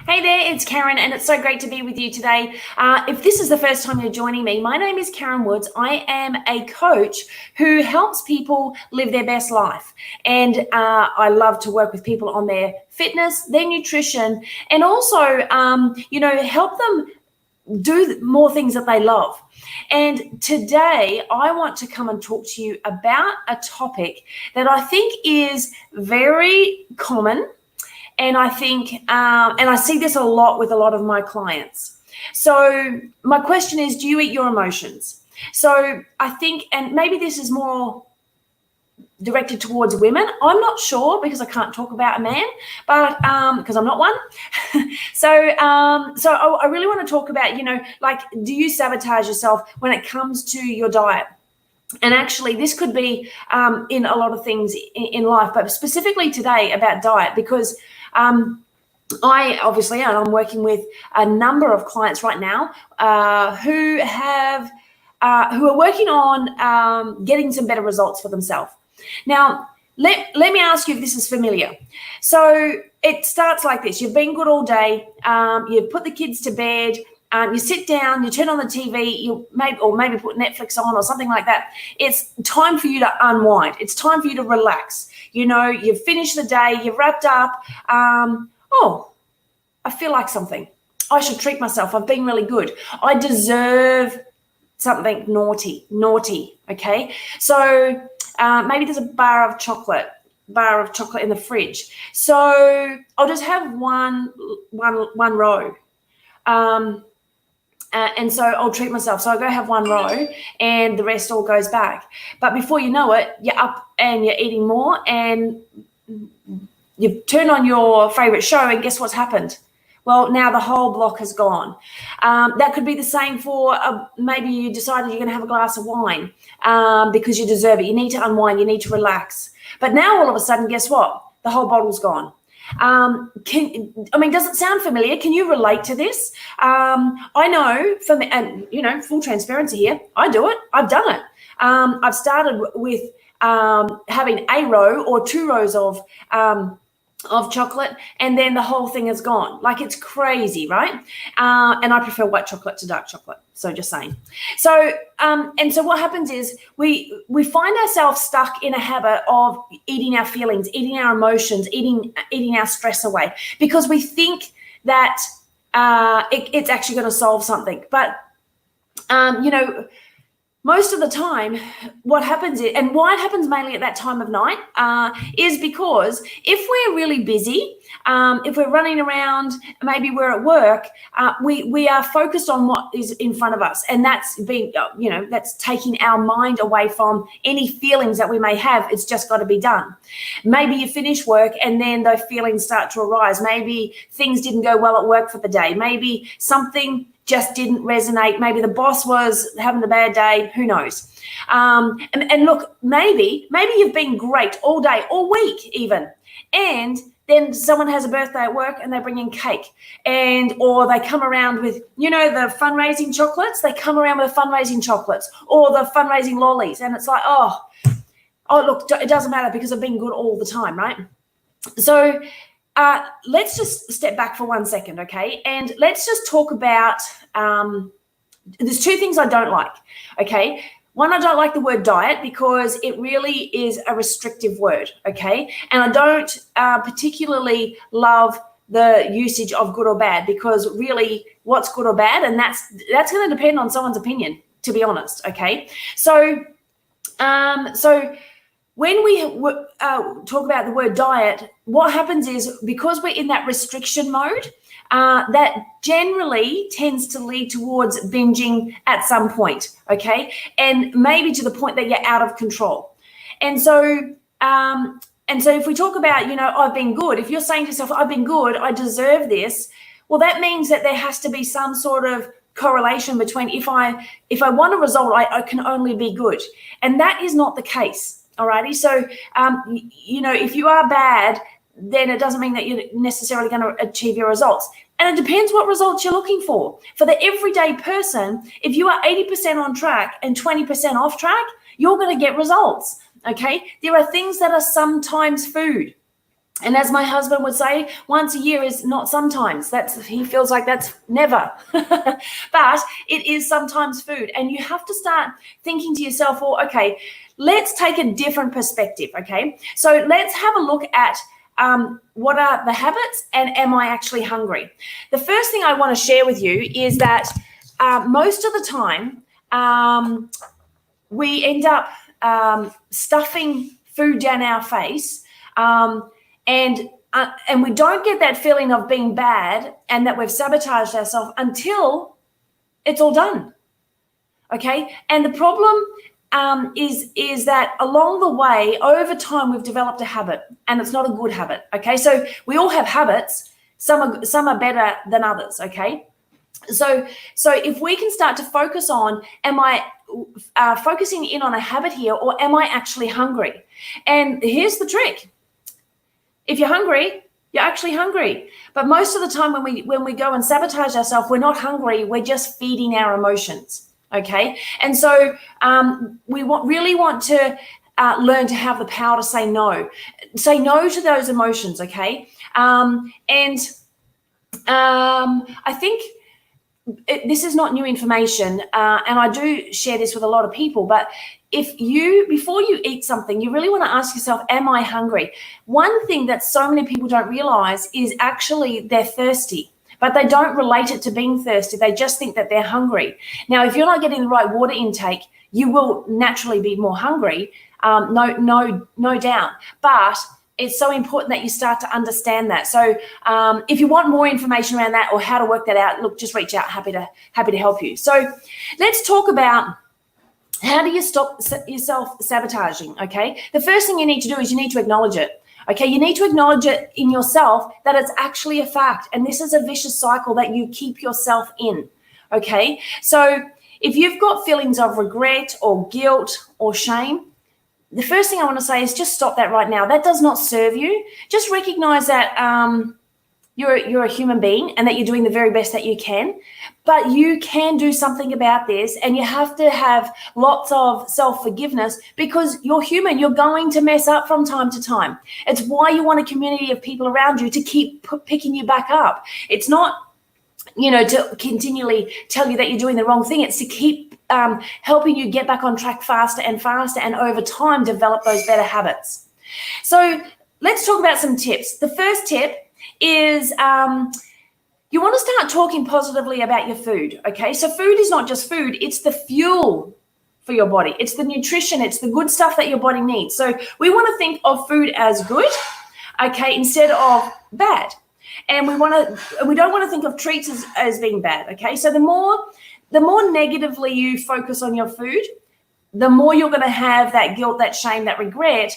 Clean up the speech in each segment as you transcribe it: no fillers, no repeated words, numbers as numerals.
Hey there, it's Karen, and it's so great to be with you today. If this is the first time you're joining me, my name is Karen Woods. I am a coach who helps people live their best life. And I love to work with people on their fitness, their nutrition, and also, help them do more things that they love. And today I want to come and talk to you about a topic that I think is very common. And I think, and I see this a lot with a lot of my clients. So my question is, do you eat your emotions? So I think, and maybe this is more directed towards women. I'm not sure because I can't talk about a man, but because I'm not one. So I really want to talk about, do you sabotage yourself when it comes to your diet? And actually, this could be in a lot of things in life, but specifically today about diet, because I'm working with a number of clients right now who are working on getting some better results for themselves. Now, let me ask you if this is familiar. So it starts like this. You've been good all day. You've put the kids to bed. You sit down, you turn on the TV, maybe put Netflix on or something like that. It's time for you to unwind. It's time for you to relax. You've finished the day, you've wrapped up. I feel like something. I should treat myself. I've been really good. I deserve something naughty, okay? So maybe there's a bar of chocolate in the fridge. So I'll just have one row. And so I'll treat myself. So I'll go have one row and the rest all goes back. But before you know it, you're up and you're eating more and you've turned on your favorite show and guess what's happened? Well, now the whole block has gone. That could be the same for maybe you decided you're going to have a glass of wine because you deserve it. You need to unwind. You need to relax. But now all of a sudden, guess what? The whole bottle's gone. Does it sound familiar? Can you relate to this? I know for me, and full transparency here, I do it. I've done it. I've started with having a row or two rows of chocolate, and then the whole thing is gone. Like, it's crazy, right? And I prefer white chocolate to dark chocolate. So just saying. So so what happens is we find ourselves stuck in a habit of eating our feelings, eating our emotions, eating our stress away because we think that it's actually going to solve something. But most of the time, what happens is, and why it happens mainly at that time of night, is because if we're really busy, if we're running around, maybe we're at work, we are focused on what is in front of us, and that's that's taking our mind away from any feelings that we may have. It's just got to be done. Maybe you finish work and then those feelings start to arise. Maybe things didn't go well at work for the day. Maybe something just didn't resonate. Maybe the boss was having a bad day. Who knows? And look, maybe you've been great all day, all week even, and then someone has a birthday at work and they bring in cake, or they come around with the fundraising chocolates. They come around with fundraising chocolates or the fundraising lollies, and it's like, oh look, it doesn't matter because I've been good all the time, right? So let's just step back for 1 second, okay? And let's just talk about, there's two things I don't like, okay? One, I don't like the word diet because it really is a restrictive word, okay? And I don't particularly love the usage of good or bad because really what's good or bad, and that's going to depend on someone's opinion, to be honest, okay? So when we talk about the word diet, what happens is because we're in that restriction mode, that generally tends to lead towards binging at some point, okay? And maybe to the point that you're out of control. And so if we talk about, I've been good, if you're saying to yourself, I've been good, I deserve this, well, that means that there has to be some sort of correlation between if I want a result, I can only be good. And that is not the case. Alrighty, so if you are bad, then it doesn't mean that you're necessarily going to achieve your results. And it depends what results you're looking for. For the everyday person, if you are 80% on track and 20% off track, you're going to get results. Okay, there are things that are sometimes food. And as my husband would say, once a year is not sometimes. He feels like that's never. But it is sometimes food. And you have to start thinking to yourself, well, okay, let's take a different perspective, okay? So let's have a look at what are the habits and am I actually hungry? The first thing I want to share with you is that most of the time we end up stuffing food down our face, and we don't get that feeling of being bad and that we've sabotaged ourselves until it's all done. Okay, and the problem is that along the way, over time, we've developed a habit, and it's not a good habit. Okay, so we all have habits. Some are better than others. Okay, so if we can start to focus on, am I focusing in on a habit here, or am I actually hungry? And here's the trick: if you're hungry, you're actually hungry. But most of the time, when we go and sabotage ourselves, we're not hungry. We're just feeding our emotions. Okay, and so we really want to learn to have the power to say no to those emotions. Okay, and I think this is not new information, and I do share this with a lot of people. But before you eat something, you really want to ask yourself, am I hungry? One thing that so many people don't realize is actually they're thirsty. But they don't relate it to being thirsty. They just think that they're hungry. Now, if you're not getting the right water intake, you will naturally be more hungry, no doubt. But it's so important that you start to understand that. So if you want more information around that or how to work that out, look, just reach out. Happy to help you. So let's talk about how do you stop yourself sabotaging, okay? The first thing you need to do is you need to acknowledge it. Okay, you need to acknowledge it in yourself that it's actually a fact. And this is a vicious cycle that you keep yourself in. Okay, so if you've got feelings of regret or guilt or shame, the first thing I want to say is just stop that right now. That does not serve you. Just recognize that you're a human being and that you're doing the very best that you can, but you can do something about this, and you have to have lots of self-forgiveness because you're human. You're going to mess up from time to time. It's why you want a community of people around you to keep picking you back up. It's not, to continually tell you that you're doing the wrong thing. It's to keep helping you get back on track faster and faster, and over time develop those better habits. So let's talk about some tips. The first tip is you want to start talking positively about your food, okay? So food is not just food, it's the fuel for your body. It's the nutrition, it's the good stuff that your body needs. So we want to think of food as good, okay, instead of bad. And we don't want to think of treats as being bad, okay? So the more negatively you focus on your food, the more you're going to have that guilt, that shame, that regret,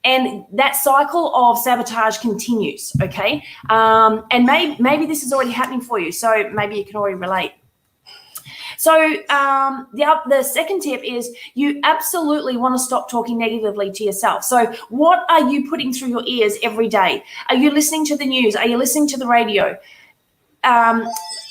and that cycle of sabotage continues, okay? And maybe this is already happening for you, so maybe you can already relate. So the second tip is you absolutely want to stop talking negatively to yourself. So what are you putting through your ears every day? Are you listening to the news? Are you listening to the radio?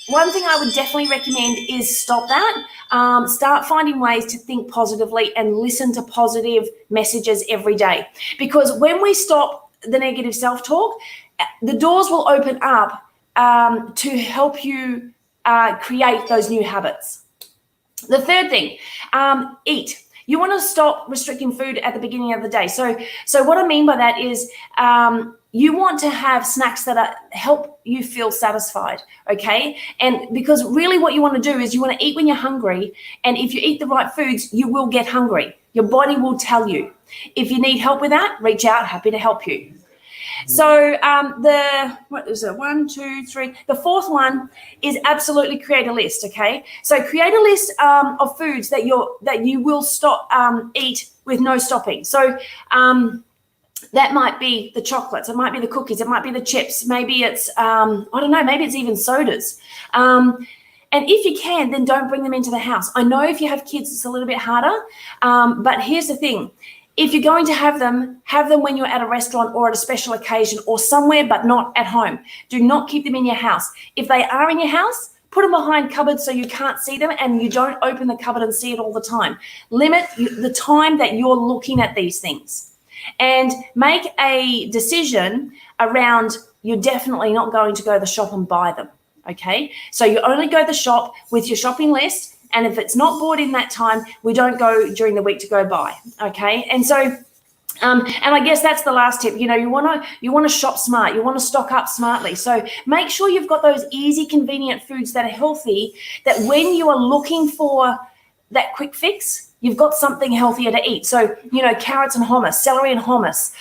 One thing I would definitely recommend is stop that. Start finding ways to think positively and listen to positive messages every day. Because when we stop the negative self-talk, the doors will open up to help you create those new habits. The third thing, eat. You want to stop restricting food at the beginning of the day. So what I mean by that is you want to have snacks that help you feel satisfied, okay? And because really what you want to do is you want to eat when you're hungry, and if you eat the right foods, you will get hungry. Your body will tell you. If you need help with that, reach out, happy to help you. So what is it? 1, 2, 3. The fourth one is absolutely create a list. Okay. So create a list of foods that you will stop eat with no stopping. So that might be the chocolates, it might be the cookies, it might be the chips, maybe it's I don't know, maybe it's even sodas. And if you can, then don't bring them into the house. I know if you have kids, it's a little bit harder. But here's the thing. If you're going to have them when you're at a restaurant or at a special occasion or somewhere, but not at home. Do not keep them in your house. If they are in your house, put them behind cupboards so you can't see them and you don't open the cupboard and see it all the time. Limit the time that you're looking at these things. and make a decision around you're definitely not going to go to the shop and buy them. Okay, so you only go to the shop with your shopping list, and if it's not bought in that time, we don't go during the week to go buy. Okay, and so and I guess that's the last tip. You know, you want to shop smart. You want to stock up smartly. So make sure you've got those easy, convenient foods that are healthy, that when you are looking for that quick fix, you've got something healthier to eat. So, you know, carrots and hummus, celery and hummus,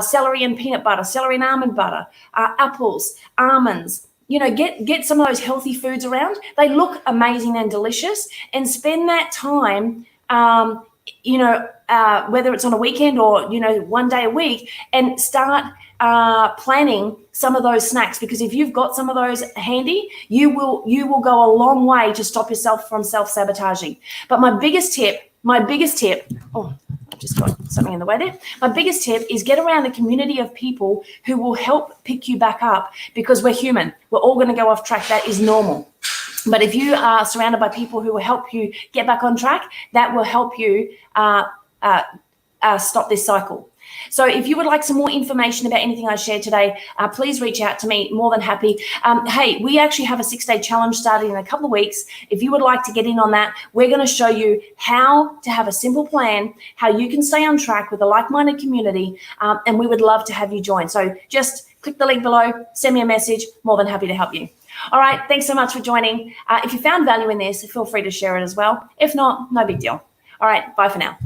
celery and peanut butter, celery and almond butter, apples, almonds. You know, get some of those healthy foods around. They look amazing and delicious, and spend that time, you know, whether it's on a weekend or, you know, one day a week, and start planning some of those snacks, because if you've got some of those handy, you will go a long way to stop yourself from self-sabotaging. But my biggest tip, oh, I've just got something in the way there. My biggest tip is get around a community of people who will help pick you back up, because we're human. We're all going to go off track. That is normal. But if you are surrounded by people who will help you get back on track, that will help you stop this cycle. So if you would like some more information about anything I shared today, please reach out to me. More than happy. Hey, we actually have a 6-day challenge starting in a couple of weeks. If you would like to get in on that, we're going to show you how to have a simple plan, how you can stay on track with a like-minded community, and we would love to have you join. So just click the link below, send me a message. More than happy to help you. All right, thanks so much for joining. If you found value in this, feel free to share it as well. If not, no big deal. All right, bye for now.